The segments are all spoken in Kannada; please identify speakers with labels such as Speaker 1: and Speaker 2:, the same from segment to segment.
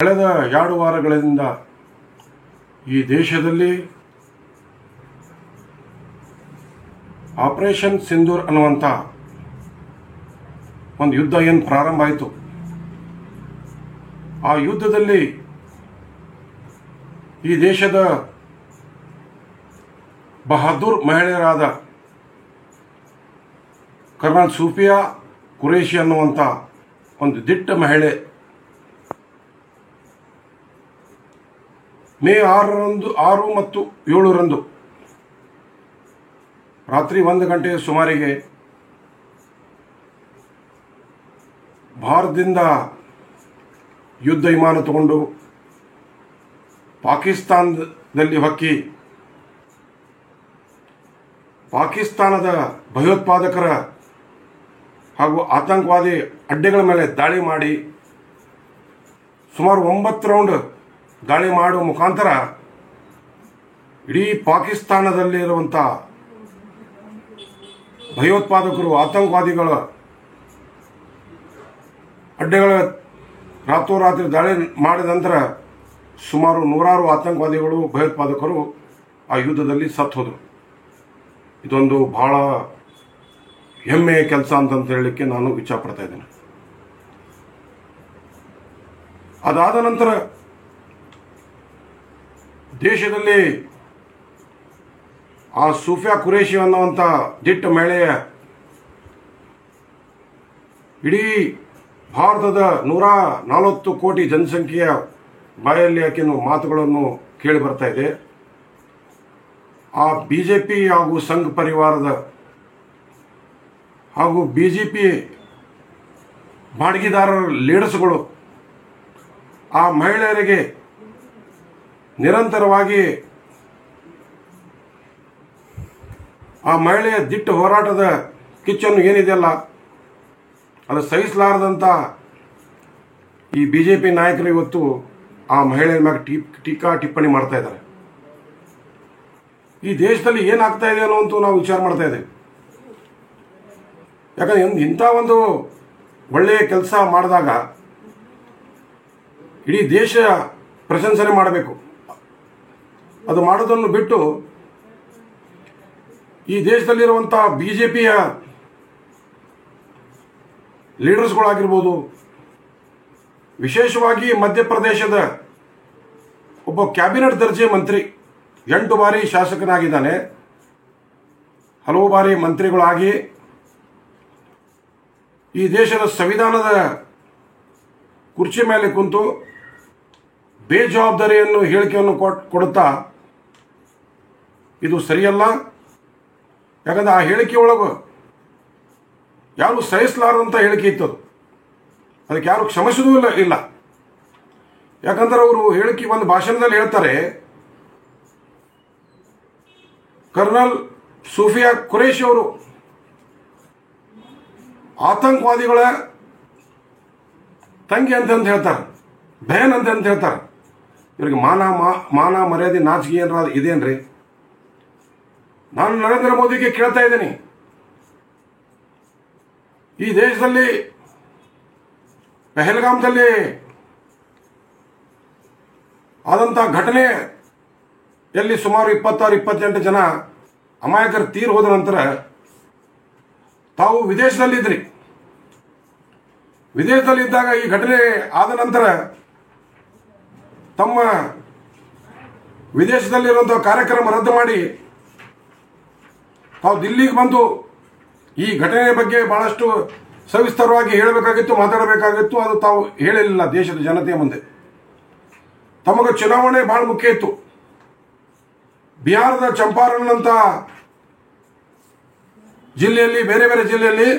Speaker 1: ಕಳೆದ 2 ವಾರಗಳಿಂದ ಈ ದೇಶದಲ್ಲಿ ಆಪರೇಷನ್ ಸಿಂಧೂರ್ ಅನ್ನುವಂಥ ಒಂದು ಯುದ್ಧ ಏನು ಪ್ರಾರಂಭ ಆಯಿತು, ಆ ಯುದ್ಧದಲ್ಲಿ ಈ ದೇಶದ ಬಹದ್ದೂರ್ ಮಹಿಳೆಯರಾದ ಕರ್ನಲ್ ಸೂಫಿಯಾ ಕುರೇಶಿ ಅನ್ನುವಂಥ ಒಂದು ದಿಟ್ಟ ಮಹಿಳೆ ಮೇ 6 ಮತ್ತು 7 ರಾತ್ರಿ 1 ಗಂಟೆಯ ಸುಮಾರಿಗೆ ಭಾರತದಿಂದ ಯುದ್ಧ ವಿಮಾನ ತಗೊಂಡು ಪಾಕಿಸ್ತಾನದಲ್ಲಿ ಹೊಕ್ಕಿ ಪಾಕಿಸ್ತಾನದ ಭಯೋತ್ಪಾದಕರ ಹಾಗೂ ಆತಂಕವಾದಿ ಅಡ್ಡೆಗಳ ಮೇಲೆ ದಾಳಿ ಮಾಡಿ ಸುಮಾರು 9 ರೌಂಡ್ ದಾಳಿ ಮಾಡುವ ಮುಖಾಂತರ ಇಡೀ ಪಾಕಿಸ್ತಾನದಲ್ಲಿರುವಂಥ ಭಯೋತ್ಪಾದಕರು ಆತಂಕವಾದಿಗಳ ಅಡ್ಡೆಗಳ ರಾತ್ರೋರಾತ್ರಿ ದಾಳಿ ಮಾಡಿದ ನಂತರ ಸುಮಾರು 100 ಆತಂಕವಾದಿಗಳು ಭಯೋತ್ಪಾದಕರು ಆ ಯುದ್ಧದಲ್ಲಿ ಸತ್ತು ಹೋದರು. ಇದೊಂದು ಬಹಳ ಹೆಮ್ಮೆಯ ಕೆಲಸ ಅಂತ ಹೇಳಲಿಕ್ಕೆ ನಾನು ಇಚ್ಛಪಡ್ತಾ ಇದ್ದೇನೆ. ಅದಾದ ನಂತರ ದೇಶದಲ್ಲಿ ಆ ಸೂಫಿಯಾ ಕುರೇಶಿ ಅನ್ನುವಂಥ ದಿಟ್ಟ ಮಹಿಳೆಯ ಇಡೀ ಭಾರತದ 140 ಕೋಟಿ ಜನಸಂಖ್ಯೆಯ ಬಾಯಲ್ಲಿ ಆಕೆಯನ್ನು ಮಾತುಗಳನ್ನು ಕೇಳಿ ಬರ್ತಾ ಇದೆ. ಆ ಬಿಜೆಪಿ ಹಾಗೂ ಸಂಘ ಪರಿವಾರದ ಹಾಗೂ ಬಿಜೆಪಿ ಬಾಡಿಗೆದಾರರ ಲೀಡರ್ಸ್ಗಳು ಆ ಮಹಿಳೆಯರಿಗೆ ನಿರಂತರವಾಗಿ ಆ ಮಹಿಳೆಯ ದಿಟ್ಟ ಹೋರಾಟದ ಕಿಚ್ಚನ್ನು ಏನಿದೆಯಲ್ಲ ಅದು ಸಹಿಸಲಾರದಂಥ ಈ ಬಿಜೆಪಿ ನಾಯಕರು ಇವತ್ತು ಆ ಮಹಿಳೆಯ ಮೇಲೆ ಟೀಕಾ ಟಿಪ್ಪಣಿ ಮಾಡ್ತಾ ಇದ್ದಾರೆ. ಈ ದೇಶದಲ್ಲಿ ಏನಾಗ್ತಾ ಇದೆ ಅನ್ನೋಂತೂ ನಾವು ವಿಚಾರ ಮಾಡ್ತಾ ಇದ್ದೇವೆ. ಯಾಕಂದ್ರೆ ಇಂಥ ಒಂದು ಒಳ್ಳೆಯ ಕೆಲಸ ಮಾಡಿದಾಗ ಇಡೀ ದೇಶ ಪ್ರಶಂಸನೆ ಮಾಡಬೇಕು. ಅದು ಮಾಡೋದನ್ನು ಬಿಟ್ಟು ಈ ದೇಶದಲ್ಲಿರುವಂಥ ಬಿಜೆಪಿಯ ಲೀಡರ್ಸ್ಗಳಾಗಿರ್ಬೋದು, ವಿಶೇಷವಾಗಿ ಮಧ್ಯಪ್ರದೇಶದ ಒಬ್ಬ ಕ್ಯಾಬಿನೆಟ್ ದರ್ಜೆ ಮಂತ್ರಿ 8 ಬಾರಿ ಶಾಸಕನಾಗಿದ್ದಾನೆ, ಹಲವು ಬಾರಿ ಮಂತ್ರಿಗಳಾಗಿ ಈ ದೇಶದ ಸಂವಿಧಾನದ ಕುರ್ಚಿ ಮೇಲೆ ಕುಂತು ಬೇಜವಾಬ್ದಾರಿಯನ್ನು ಹೇಳಿಕೆಯನ್ನು ಕೊಡುತ್ತಾ ಇದು ಸರಿಯಲ್ಲ. ಯಾಕಂದ್ರೆ ಆ ಹೇಳಿಕೆ ಒಳಗೆ ಯಾರು ಸಹಿಸಲಾರದಂಥ ಹೇಳಿಕೆ ಇತ್ತು, ಅದಕ್ಕೆ ಯಾರು ಕ್ಷಮಿಸೋದೂ ಇಲ್ಲ. ಯಾಕಂದ್ರೆ ಅವರು ಹೇಳಿಕೆ ಒಂದು ಭಾಷಣದಲ್ಲಿ ಹೇಳ್ತಾರೆ, ಕರ್ನಲ್ ಸೂಫಿಯಾ ಕುರೇಶಿ ಅವರು ಆತಂಕವಾದಿಗಳ ತಂಗಿ ಅಂತ ಹೇಳ್ತಾರೆ, ಬಹನ್ ಅಂತ ಹೇಳ್ತಾರೆ. ಇವರಿಗೆ ಮಾನ ಮರ್ಯಾದೆ ನಾಚಿಕೆ ಏನಾರ ಇದೇನ್ರಿ? ನಾನು ನರೇಂದ್ರ ಮೋದಿಗೆ ಕೇಳ್ತಾ ಇದ್ದೀನಿ, ಈ ದೇಶದಲ್ಲಿ ಪಹಲ್ಗಾಮ್ದಲ್ಲಿ ಆದಂಥ ಘಟನೆಯಲ್ಲಿ ಸುಮಾರು 26-28 ಜನ ಅಮಾಯಕರು ತೀರ್ ಹೋದ ನಂತರ ತಾವು ವಿದೇಶದಲ್ಲಿದ್ರಿ. ವಿದೇಶದಲ್ಲಿದ್ದಾಗ ಈ ಘಟನೆ ಆದ ನಂತರ ತಮ್ಮ ವಿದೇಶದಲ್ಲಿರುವಂಥ ಕಾರ್ಯಕ್ರಮ ರದ್ದು ಮಾಡಿ ತಾವು ದಿಲ್ಲಿಗೆ ಬಂದು ಈ ಘಟನೆಯ ಬಗ್ಗೆ ಬಹಳಷ್ಟು ಸವಿಸ್ತರವಾಗಿ ಹೇಳಬೇಕಾಗಿತ್ತು, ಮಾತಾಡಬೇಕಾಗಿತ್ತು. ಅದು ತಾವು ಹೇಳಲಿಲ್ಲ ದೇಶದ ಜನತೆಯ ಮುಂದೆ. ತಮಗೆ ಚುನಾವಣೆ ಬಹಳ ಮುಖ್ಯ ಇತ್ತು. ಬಿಹಾರದ ಚಂಪಾರಣ್ ಅಂತ ಜಿಲ್ಲೆಯಲ್ಲಿ, ಬೇರೆ ಬೇರೆ ಜಿಲ್ಲೆಯಲ್ಲಿ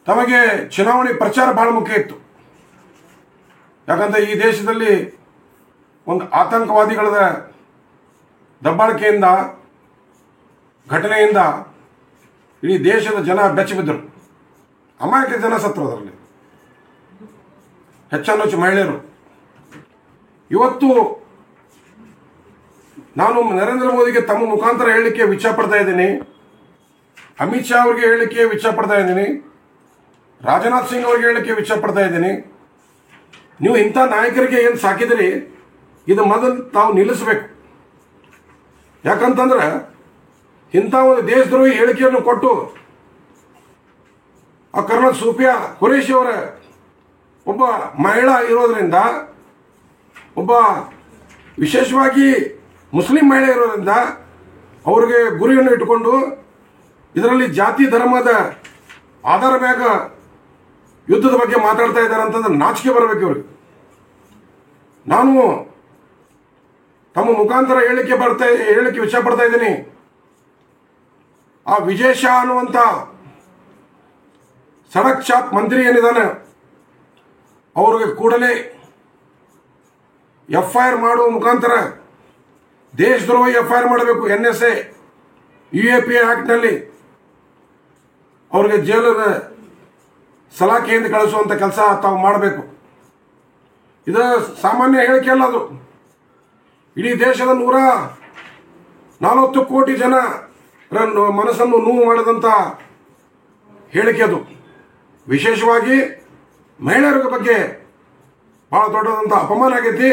Speaker 1: ತಮಗೆ ಚುನಾವಣೆ ಪ್ರಚಾರ ಬಹಳ ಮುಖ್ಯ ಇತ್ತು. ಯಾಕಂದರೆ ಈ ದೇಶದಲ್ಲಿ ಒಂದು ಆತಂಕವಾದಿಗಳ ದಬ್ಬಾಳಿಕೆಯಿಂದ, ಘಟನೆಯಿಂದ ಇಡೀ ದೇಶದ ಜನ ಬೆಚ್ಚ ಬಿದ್ದರು. ಅಮಾಯಕ ಜನ ಸತ್ರು, ಅದರಲ್ಲಿ ಹೆಚ್ಚು ಮಹಿಳೆಯರು. ಇವತ್ತು ನಾನು ನರೇಂದ್ರ ಮೋದಿಗೆ ತಮ್ಮ ಮುಖಾಂತರ ಹೇಳಲಿಕ್ಕೆ ಇಚ್ಛಪಡ್ತಾ ಇದ್ದೀನಿ, ಅಮಿತ್ ಶಾ ಅವರಿಗೆ ಹೇಳಲಿಕ್ಕೆ ಇಚ್ಛಪಡ್ತಾ ಇದ್ದೀನಿ, ರಾಜನಾಥ್ ಸಿಂಗ್ ಅವರಿಗೆ ಹೇಳಲಿಕ್ಕೆ ಇಚ್ಛಪಡ್ತಾ ಇದ್ದೀನಿ. ನೀವು ಇಂಥ ನಾಯಕರಿಗೆ ಏನು ಸಾಕಿದ್ರಿ ಇದು ಮೊದಲು ತಾವು ನಿಲ್ಲಿಸಬೇಕು. ಯಾಕಂತಂದ್ರೆ ಇಂಥ ಒಂದು ದೇಶದ್ರೋಹಿ ಹೇಳಿಕೆಯನ್ನು ಕೊಟ್ಟು ಆ ಕರ್ನಲ್ ಸೂಫಿಯಾ ಖುರೇಶಿ ಅವರ ಒಬ್ಬ ಮಹಿಳಾ ಇರೋದ್ರಿಂದ, ಒಬ್ಬ ವಿಶೇಷವಾಗಿ ಮುಸ್ಲಿಂ ಮಹಿಳೆ ಇರೋದ್ರಿಂದ ಅವ್ರಿಗೆ ಗುರಿಯನ್ನು ಇಟ್ಟುಕೊಂಡು ಇದರಲ್ಲಿ ಜಾತಿ ಧರ್ಮದ ಆಧಾರ ಮ್ಯಾಗ ಯುದ್ಧದ ಬಗ್ಗೆ ಮಾತಾಡ್ತಾ ಇದ್ದಾರೆ ಅಂತಂದ್ರೆ ನಾಚಿಕೆ ಬರಬೇಕು ಇವ್ರಿಗೆ. ನಾನು ತಮ್ಮ ಮುಖಾಂತರ ಹೇಳಿಕೆ ವಿಷಯ ಪಡ್ತಾ ಇದ್ದೀನಿ. ಆ ವಿಜಯ್ ಶಾ ಅನ್ನುವಂಥ ಸಡಕ್ ಚಾಪ್ ಮಂತ್ರಿ ಏನಿದ್ದಾನೆ ಅವ್ರಿಗೆ ಕೂಡಲೇ FIR ಮಾಡುವ ಮುಖಾಂತರ ದೇಶದ್ರೋಹಿ FIR ಮಾಡಬೇಕು. NSA UAP ಆಕ್ಟ್ನಲ್ಲಿ ಅವ್ರಿಗೆ ಜೈಲದ ಸಲಾಖೆಯಿಂದ ಕಳಿಸುವಂಥ ಕೆಲಸ ತಾವು ಮಾಡಬೇಕು. ಇದು ಸಾಮಾನ್ಯ ಹೇಳಿಕೆ ಅಲ್ಲ, ಅದು ಇಡೀ ದೇಶದ 140 ಕೋಟಿ ಜನ ಮನಸ್ಸನ್ನು ನೋವು ಮಾಡಿದಂಥ ಹೇಳಿಕೆ ಅದು. ವಿಶೇಷವಾಗಿ ಮಹಿಳೆಯರ ಬಗ್ಗೆ ಬಹಳ ದೊಡ್ಡದಂಥ ಅಪಮಾನ ಆಗೈತಿ.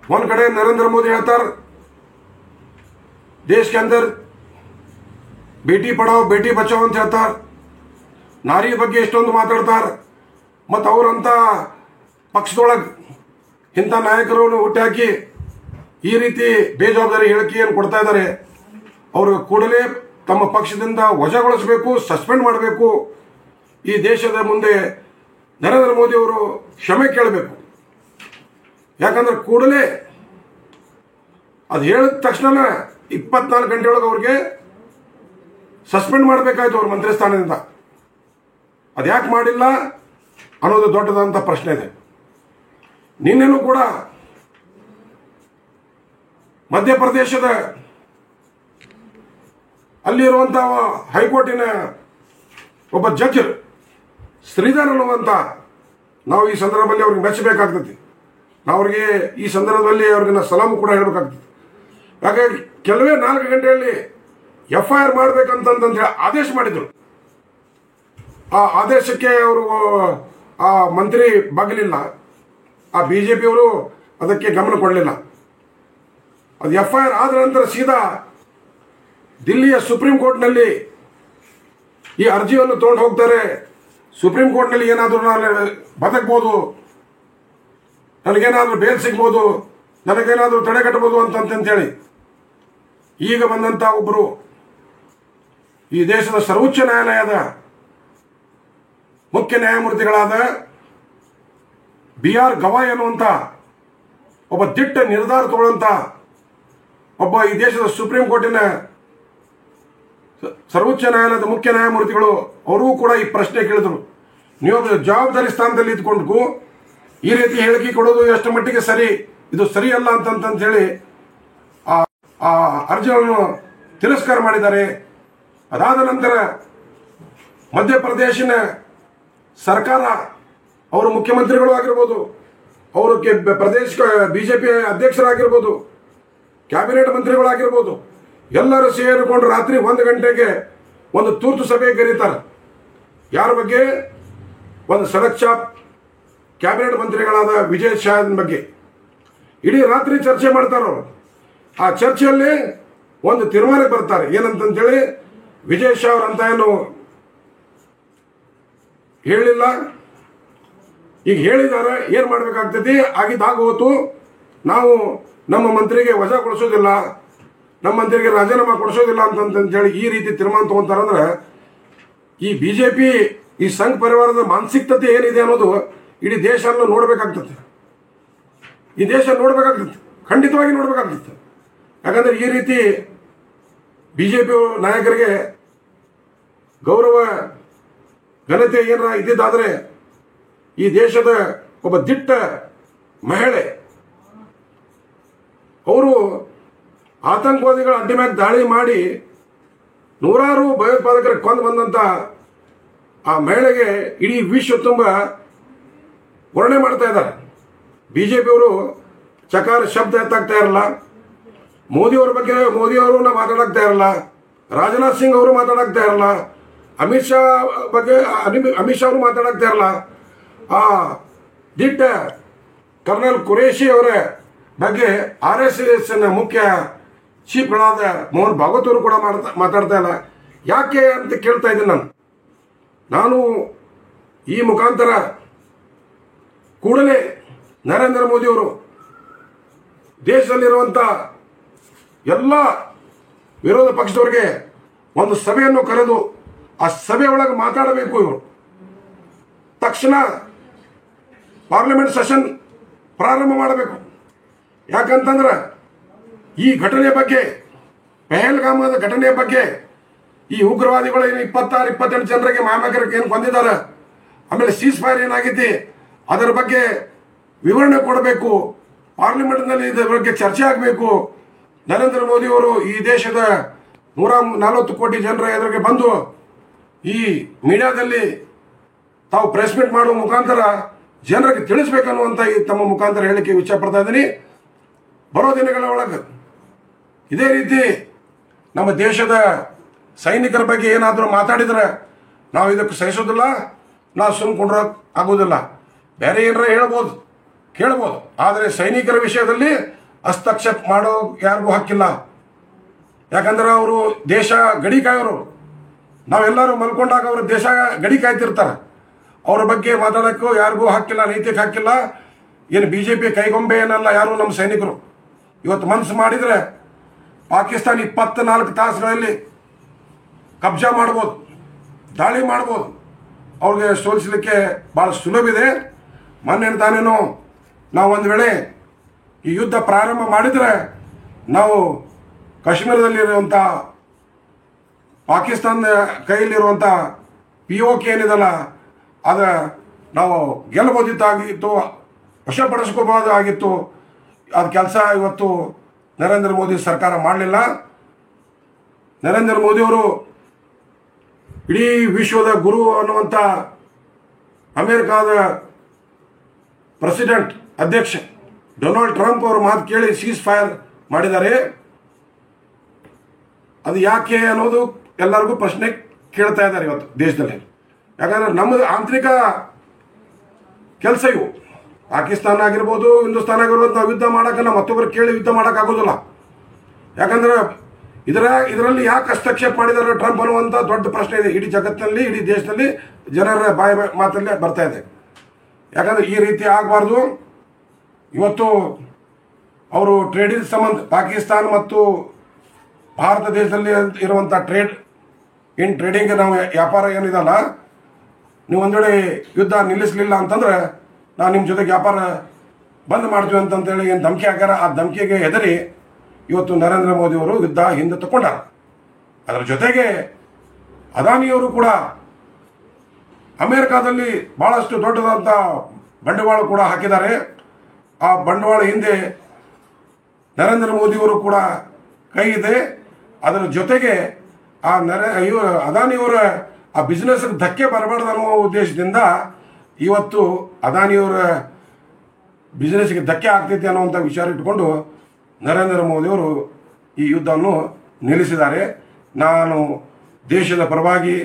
Speaker 1: ಒಂದು ಕಡೆ ನರೇಂದ್ರ ಮೋದಿ ಹೇಳ್ತಾರೆ ದೇಶ के अंदर ಬೇಟಿ ಪಢಾओ ಬೇಟಿ ಬಚಾओ ಅಂತ ಹೇಳ್ತಾರೆ, ನಾರಿ ಬಗ್ಗೆ ಎಷ್ಟೊಂದು ಮಾತಾಡ್ತಾರೆ. ಮತ್ತು ಅವರಂಥ ಪಕ್ಷದೊಳಗೆ ಇಂಥ ನಾಯಕರನ್ನು ಹುಟ್ಟಾಕಿ ಈ ರೀತಿ ಬೇಜವಾಬ್ದಾರಿ ಹೇಳಿಕೆಯನ್ನು ಕೊಡ್ತಾ ಇದ್ದಾರೆ. ಅವರು ಕೂಡಲೇ ತಮ್ಮ ಪಕ್ಷದಿಂದ ವಜಾಗೊಳಿಸಬೇಕು, ಸಸ್ಪೆಂಡ್ ಮಾಡಬೇಕು. ಈ ದೇಶದ ಮುಂದೆ ನರೇಂದ್ರ ಮೋದಿ ಅವರು ಕ್ಷಮೆ ಕೇಳಬೇಕು. ಯಾಕಂದ್ರೆ ಕೂಡಲೇ ಅದು ಹೇಳಿದ ತಕ್ಷಣ 24 ಗಂಟೆಯೊಳಗೆ ಅವ್ರಿಗೆ ಸಸ್ಪೆಂಡ್ ಮಾಡಬೇಕಾಯ್ತು ಅವ್ರ ಮಂತ್ರಿ ಸ್ಥಾನದಿಂದ. ಅದು ಯಾಕೆ ಮಾಡಿಲ್ಲ ಅನ್ನೋದು ದೊಡ್ಡದಂಥ ಪ್ರಶ್ನೆ ಇದೆ. ನಿನ್ನೆನೂ ಕೂಡ ಮಧ್ಯಪ್ರದೇಶದ ಅಲ್ಲಿರುವಂಥ ಹೈಕೋರ್ಟಿನ ಒಬ್ಬ ಜಡ್ಜ್ ಶ್ರೀಧರ್ ಅನ್ನುವಂಥ, ನಾವು ಈ ಸಂದರ್ಭದಲ್ಲಿ ಅವ್ರಿಗೆ ಮೆಚ್ಚಬೇಕಾಗ್ತದೆ. ನಾವು ಅವ್ರಿಗೆ ಈ ಸಂದರ್ಭದಲ್ಲಿ ಅವ್ರಿಗೆ ಸಲಾಮು ಕೂಡ ಹೇಳಬೇಕಾಗ್ತದೆ. ಹಾಗಾಗಿ ಕೆಲವೇ 4 ಗಂಟೆಯಲ್ಲಿ FIR ಮಾಡಬೇಕಂತಂದೇಳಿ ಆದೇಶ ಮಾಡಿದರು. ಆ ಆದೇಶಕ್ಕೆ ಅವರು ಆ ಮಂತ್ರಿ ಬಾಗಲಿಲ್ಲ. ಆ BJP ಅವರು ಅದಕ್ಕೆ ಗಮನ ಕೊಡಲಿಲ್ಲ. ಅದು FIR ಆದ ನಂತರ ಸೀದಾ ದಿಲ್ಲಿಯ ಸುಪ್ರೀಂ ಕೋರ್ಟ್ನಲ್ಲಿ ಈ ಅರ್ಜಿಯನ್ನು ತೊಗೊಂಡು ಹೋಗ್ತಾರೆ. ಸುಪ್ರೀಂ ಕೋರ್ಟ್ನಲ್ಲಿ ಏನಾದರೂ ನಾನು ಬದುಕ್ಬೋದು, ನನಗೇನಾದರೂ ಬೇಲ್ ಸಿಗ್ಬೋದು, ನನಗೇನಾದರೂ ತಡೆಗಟ್ಟಬಹುದು ಅಂತಂತೇಳಿ ಈಗ ಬಂದಂಥ ಒಬ್ಬರು ಈ ದೇಶದ ಸರ್ವೋಚ್ಚ ನ್ಯಾಯಾಲಯದ ಮುಖ್ಯ ನ್ಯಾಯಮೂರ್ತಿಗಳಾದ BR ಗವಾಯ್ ಅನ್ನುವಂಥ ಒಬ್ಬ ದಿಟ್ಟ ನಿರ್ಧಾರ ತಗೊಳ್ಳುವಂಥ ಒಬ್ಬ ಈ ದೇಶದ ಸುಪ್ರೀಂ ಕೋರ್ಟಿನ ಸರ್ವೋಚ್ಚ ನ್ಯಾಯಾಲಯದ ಮುಖ್ಯ ನ್ಯಾಯಮೂರ್ತಿಗಳು ಅವರೂ ಕೂಡ ಈ ಪ್ರಶ್ನೆ ಕೇಳಿದರು. ನೀವು ಜವಾಬ್ದಾರಿ ಸ್ಥಾನದಲ್ಲಿ ಇದ್ಕೊಂಡು ಈ ರೀತಿ ಹೇಳಿಕೆ ಕೊಡೋದು ಎಷ್ಟು ಮಟ್ಟಿಗೆ ಸರಿ, ಇದು ಸರಿ ಅಲ್ಲ ಅಂತ ಹೇಳಿ ಆ ಅರ್ಜಿಗಳನ್ನು ತಿರಸ್ಕಾರ ಮಾಡಿದ್ದಾರೆ. ಅದಾದ ನಂತರ ಮಧ್ಯಪ್ರದೇಶಿನ ಸರ್ಕಾರ, ಅವರು ಮುಖ್ಯಮಂತ್ರಿಗಳು ಆಗಿರ್ಬೋದು, ಅವರು ಪ್ರದೇಶ BJP ಅಧ್ಯಕ್ಷರಾಗಿರ್ಬೋದು, ಕ್ಯಾಬಿನೆಟ್ ಮಂತ್ರಿಗಳಾಗಿರ್ಬೋದು, ಎಲ್ಲರೂ ಸೇರಿಕೊಂಡು ರಾತ್ರಿ 1 ಗಂಟೆಗೆ ಒಂದು ತುರ್ತು ಸಭೆ ಕರೀತಾರೆ. ಯಾರ ಬಗ್ಗೆ? ಒಂದು ಸಡಕ್ ಚಾಪ್ ಕ್ಯಾಬಿನೆಟ್ ಮಂತ್ರಿಗಳಾದ ವಿಜಯ್ ಶಾ ಬಗ್ಗೆ ಇಡೀ ರಾತ್ರಿ ಚರ್ಚೆ ಮಾಡ್ತಾರೆ. ಅವರು ಆ ಚರ್ಚೆಯಲ್ಲಿ ಒಂದು ತೀರ್ಮಾನಕ್ಕೆ ಬರ್ತಾರೆ. ಏನಂತಂತೇಳಿ, ವಿಜಯ್ ಶಾ ಅವರಂತ ಏನು ಹೇಳಿಲ್ಲ, ಈಗ ಹೇಳಿದ್ದಾರೆ, ಏನು ಮಾಡಬೇಕಾಗ್ತದೆ, ಆಗಿದ್ದಾಗ ಹೋತು, ನಾವು ನಮ್ಮ ಮಂತ್ರಿಗೆ ವಜಾ ಕೊಡಿಸೋದಿಲ್ಲ, ನಮ್ಮ ಮಂತ್ರಿಗೆ ರಾಜೀನಾಮೆ ಕೊಡಿಸೋದಿಲ್ಲ ಅಂತಂತೇಳಿ ಈ ರೀತಿ ತೀರ್ಮಾನ ತಗೊಂತಾರಂದ್ರೆ ಈ BJP ಈ ಸಂಘ ಪರಿವಾರದ ಮಾನಸಿಕತೆ ಏನಿದೆ ಅನ್ನೋದು ಇಡೀ ದೇಶವನ್ನು ನೋಡಬೇಕಾಗ್ತದೆ. ಈ ದೇಶ ನೋಡಬೇಕಾಗ್ತದೆ, ಖಂಡಿತವಾಗಿ ನೋಡಬೇಕಾಗ್ತದೆ. ಯಾಕಂದ್ರೆ ಈ ರೀತಿ BJP ನಾಯಕರಿಗೆ ಗೌರವ ಘನತೆ ಏನಾರ ಇದ್ದಿದ್ದಾದರೆ ಈ ದೇಶದ ಒಬ್ಬ ದಿಟ್ಟ ಮಹಿಳೆ ಅವರು ಆತಂಕವಾದಿಗಳ ಅಡ್ಡಿ ಮ್ಯಾಗ ದಾಳಿ ಮಾಡಿ ನೂರಾರು ಭಯೋತ್ಪಾದಕರ ಕೊಂದು ಬಂದಂಥ ಆ ಮಹಿಳೆಗೆ ಇಡೀ ವಿಶ್ವ ತುಂಬ ವರ್ಣನೆ ಮಾಡ್ತಾ ಇದ್ದಾರೆ. BJP ಅವರು ಚಕಾರ ಶಬ್ದ ಎತ್ತಾಗ್ತಾ ಇರಲ್ಲ. ಮೋದಿಯವ್ರ ಬಗ್ಗೆ ಮೋದಿಯವರು ಮಾತಾಡಕ್ತಾ ಇರಲ್ಲ, ರಾಜನಾಥ್ ಸಿಂಗ್ ಅವರು ಮಾತಾಡಕ್ತಾ ಇರಲ್ಲ, ಅಮಿತ್ ಶಾ ಬಗ್ಗೆ ಅಮಿತ್ ಶಾ ಅವರು ಮಾತಾಡಕ್ತಾ ಇರಲ್ಲ. ಆ ದಿಟ್ಟ ಕರ್ನಲ್ ಕುರೇಶಿ ಅವರ ಬಗ್ಗೆ RSS ಮುಖ್ಯ ಚೀಫ್ಗಳಾದ ಮೋಹನ್ ಭಾಗವತ್ ಅವರು ಕೂಡ ಮಾತಾಡ್ತಾ ಇಲ್ಲ. ಯಾಕೆ ಅಂತ ಕೇಳ್ತಾ ಇದ್ದೀನಿ ನಾನು ಈ ಮುಖಾಂತರ ಕೂಡಲೇ ನರೇಂದ್ರ ಮೋದಿಯವರು ದೇಶದಲ್ಲಿರುವಂಥ ಎಲ್ಲ ವಿರೋಧ ಪಕ್ಷದವರಿಗೆ ಒಂದು ಸಭೆಯನ್ನು ಕರೆದು ಆ ಸಭೆ ಒಳಗೆ ಮಾತಾಡಬೇಕು. ಇವರು ತಕ್ಷಣ ಪಾರ್ಲಿಮೆಂಟ್ ಸೆಷನ್ ಪ್ರಾರಂಭ ಮಾಡಬೇಕು. ಯಾಕಂತಂದ್ರೆ ಈ ಘಟನೆಯ ಬಗ್ಗೆ, ಪಹಲ್ಗಾಮದ ಘಟನೆಯ ಬಗ್ಗೆ, ಈ ಉಗ್ರವಾದಿಗಳು ಏನು 26-28 ಜನರಿಗೆ ಮಾಮಕರಿಗೆ ಏನು ಕೊಂದಿದ್ದಾರೆ, ಆಮೇಲೆ ಸೀಸ್ ಫೈರ್ ಏನಾಗೈತಿ ಅದರ ಬಗ್ಗೆ ವಿವರಣೆ ಕೊಡಬೇಕು. ಪಾರ್ಲಿಮೆಂಟ್ನಲ್ಲಿ ಇದರ ಬಗ್ಗೆ ಚರ್ಚೆ ಆಗಬೇಕು. ನರೇಂದ್ರ ಮೋದಿಯವರು ಈ ದೇಶದ 140 ಕೋಟಿ ಜನರ ಎದುರಿಗೆ ಬಂದು ಈ ಮೀಡಿಯಾದಲ್ಲಿ ತಾವು ಪ್ರೆಸ್ ಮೀಟ್ ಮಾಡುವ ಮುಖಾಂತರ ಜನರಿಗೆ ತಿಳಿಸ್ಬೇಕನ್ನುವಂಥ ಈ ತಮ್ಮ ಮುಖಾಂತರ ಹೇಳಿಕೆ ಇಚ್ಛಪಡ್ತಾ ಇದ್ದೀನಿ. ಬರೋ ದಿನಗಳ ಒಳಗೆ ಇದೇ ರೀತಿ ನಮ್ಮ ದೇಶದ ಸೈನಿಕರ ಬಗ್ಗೆ ಏನಾದರೂ ಮಾತಾಡಿದ್ರೆ ನಾವು ಇದಕ್ಕೆ ಸಹಿಸೋದಿಲ್ಲ, ನಾವು ಸುಮ್ಕೊಂಡ್ರೆ ಆಗೋದಿಲ್ಲ. ಬೇರೆ ಏನಾರ ಹೇಳ್ಬೋದು, ಕೇಳ್ಬೋದು, ಆದರೆ ಸೈನಿಕರ ವಿಷಯದಲ್ಲಿ ಹಸ್ತಕ್ಷೇಪ ಮಾಡೋ ಯಾರಿಗೂ ಹಕ್ಕಿಲ್ಲ. ಯಾಕಂದ್ರೆ ಅವರು ದೇಶ ಗಡಿ ಕಾಯೋರು. ನಾವೆಲ್ಲರೂ ಮಲ್ಕೊಂಡಾಗ ಅವರು ದೇಶ ಗಡಿ ಕಾಯ್ತಿರ್ತಾರೆ. ಅವರ ಬಗ್ಗೆ ಮಾತಾಡೋಕ್ಕೂ ಯಾರಿಗೂ ಹಕ್ಕಿಲ್ಲ, ನೈತಿಕ ಹಕ್ಕಿಲ್ಲ. ಏನು BJP ಕೈಗೊಂಬೆ ಏನಲ್ಲ ಯಾರು ನಮ್ಮ ಸೈನಿಕರು. ಇವತ್ತು ಮನಸ್ಸು ಮಾಡಿದರೆ ಪಾಕಿಸ್ತಾನ 24 ತಾಸುಗಳಲ್ಲಿ ಕಬ್ಜಾ ಮಾಡ್ಬೋದು, ದಾಳಿ ಮಾಡ್ಬೋದು. ಅವ್ರಿಗೆ ಸೋಲಿಸಲಿಕ್ಕೆ ಭಾಳ ಸುಲಭ ಇದೆ. ಮೊನ್ನೆ ತಾನೇನು ನಾವು ಒಂದು ವೇಳೆ ಈ ಯುದ್ಧ ಪ್ರಾರಂಭ ಮಾಡಿದರೆ ನಾವು ಕಾಶ್ಮೀರದಲ್ಲಿರುವಂಥ ಪಾಕಿಸ್ತಾನದ ಕೈಯಲ್ಲಿರುವಂಥ POK ಏನಿದಲ್ಲ ಅದು ನಾವು ಗೆಲ್ಲಬಹುದಿತ್ತಾಗಿತ್ತು, ವಶಪಡಿಸ್ಕೋಬಹುದಾಗಿತ್ತು. ಅದು ಕೆಲಸ ಇವತ್ತು ನರೇಂದ್ರ ಮೋದಿ ಸರ್ಕಾರ ಮಾಡಲಿಲ್ಲ. ನರೇಂದ್ರ ಮೋದಿಯವರು ಇಡೀ ವಿಶ್ವದ ಗುರು ಅನ್ನುವಂಥ ಅಮೇರಿಕಾದ ಪ್ರೆಸಿಡೆಂಟ್ ಅಧ್ಯಕ್ಷ ಡೊನಾಲ್ಡ್ ಟ್ರಂಪ್ ಅವರು ಮಾತು ಕೇಳಿ ಸೀಸ್ ಫೈರ್ ಮಾಡಿದ್ದಾರೆ. ಅದು ಯಾಕೆ ಅನ್ನೋದು ಎಲ್ಲರಿಗೂ ಪ್ರಶ್ನೆ ಕೇಳ್ತಾ ಇದ್ದಾರೆ ಇವತ್ತು ದೇಶದಲ್ಲಿ. ಯಾಕಂದ್ರೆ ನಮ್ಮದು ಆಂತರಿಕ ಕೆಲಸ ಇವು. ಪಾಕಿಸ್ತಾನ ಆಗಿರ್ಬೋದು, ಹಿಂದೂಸ್ತಾನ ಆಗಿರ್ಬೋದು, ನಾವು ಯುದ್ಧ ಮಾಡೋಕೆ ನಾವು ಮತ್ತೊಬ್ಬರು ಕೇಳಿ ಯುದ್ಧ ಮಾಡೋಕ್ಕಾಗೋದಿಲ್ಲ. ಯಾಕಂದ್ರೆ ಇದರಲ್ಲಿ ಯಾಕೆ ಹಸ್ತಕ್ಷೇಪ ಮಾಡಿದ್ದಾರೆ ಟ್ರಂಪ್ ಅನ್ನುವಂಥ ದೊಡ್ಡ ಪ್ರಶ್ನೆ ಇದೆ. ಇಡೀ ಜಗತ್ತಿನಲ್ಲಿ, ಇಡೀ ದೇಶದಲ್ಲಿ ಜನರ ಬಾಯಿ ಮಾತಲ್ಲೇ ಬರ್ತಾ ಇದೆ. ಯಾಕಂದ್ರೆ ಈ ರೀತಿ ಆಗಬಾರ್ದು. ಇವತ್ತು ಅವರು ಟ್ರೇಡಿಂಗ್ ಸಂಬಂಧ ಪಾಕಿಸ್ತಾನ ಮತ್ತು ಭಾರತ ದೇಶದಲ್ಲಿ ಇರುವಂಥ ಟ್ರೇಡಿಂಗ್ ನಾವು ವ್ಯಾಪಾರ ಏನಿದಲ್ಲ, ನೀವು ಒಂದು ವೇಳೆ ಯುದ್ಧ ನಿಲ್ಲಿಸಲಿಲ್ಲ ಅಂತಂದ್ರೆ ನಾವು ನಿಮ್ಮ ಜೊತೆಗೆ ವ್ಯಾಪಾರ ಬಂದ್ ಮಾಡ್ತೀವಿ ಅಂತಂತೇಳಿ ಏನು ಧಮಕಿ ಹಾಕ್ಯಾರ. ಆ ಧಮಕಿಗೆ ಹೆದರಿ ಇವತ್ತು ನರೇಂದ್ರ ಮೋದಿಯವರು ಯುದ್ಧ ಹಿಂದೆ ತಗೊಂಡಾರ. ಅದರ ಜೊತೆಗೆ ಅದಾನಿಯವರು ಕೂಡ ಅಮೇರಿಕಾದಲ್ಲಿ ಭಾಳಷ್ಟು ದೊಡ್ಡದಾದಂಥ ಬಂಡವಾಳ ಕೂಡ ಹಾಕಿದ್ದಾರೆ. ಆ ಬಂಡವಾಳ ಹಿಂದೆ ನರೇಂದ್ರ ಮೋದಿಯವರು ಕೂಡ ಕೈ ಇದೆ. ಅದರ ಜೊತೆಗೆ ಅದಾನಿಯವರ ಆ ಬಿಸ್ನೆಸ್ಗೆ ಧಕ್ಕೆ ಬರಬಾರ್ದು ಅನ್ನೋ ಉದ್ದೇಶದಿಂದ ಇವತ್ತು ಅದಾನಿಯವರ ಬಿಸ್ನೆಸ್ಗೆ ಧಕ್ಕೆ ಆಗ್ತೈತೆ ಅನ್ನುವಂಥ ವಿಚಾರ ಇಟ್ಕೊಂಡು ನರೇಂದ್ರ ಮೋದಿಯವರು ಈ ಯುದ್ಧವನ್ನು ನಿಲ್ಲಿಸಿದ್ದಾರೆ. ನಾನು ದೇಶದ ಪರವಾಗಿ,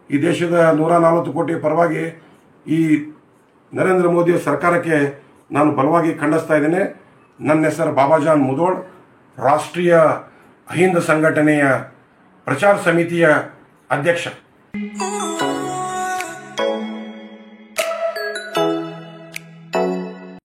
Speaker 1: ಈ ದೇಶದ 140 ಕೋಟಿ ಪರವಾಗಿ ಈ ನರೇಂದ್ರ ಮೋದಿ ಸರ್ಕಾರಕ್ಕೆ ನಾನು ಬಲವಾಗಿ ಖಂಡಿಸ್ತಾ ಇದ್ದೇನೆ. ನನ್ನ ಹೆಸರು ಬಾಬಾಜಾನ್ ಮುದೋಳ್, ರಾಷ್ಟ್ರೀಯ ಅಹಿಂದ ಸಂಘಟನೆಯ ಪ್ರಚಾರ ಸಮಿತಿಯ ಅಧ್ಯಕ್ಷ.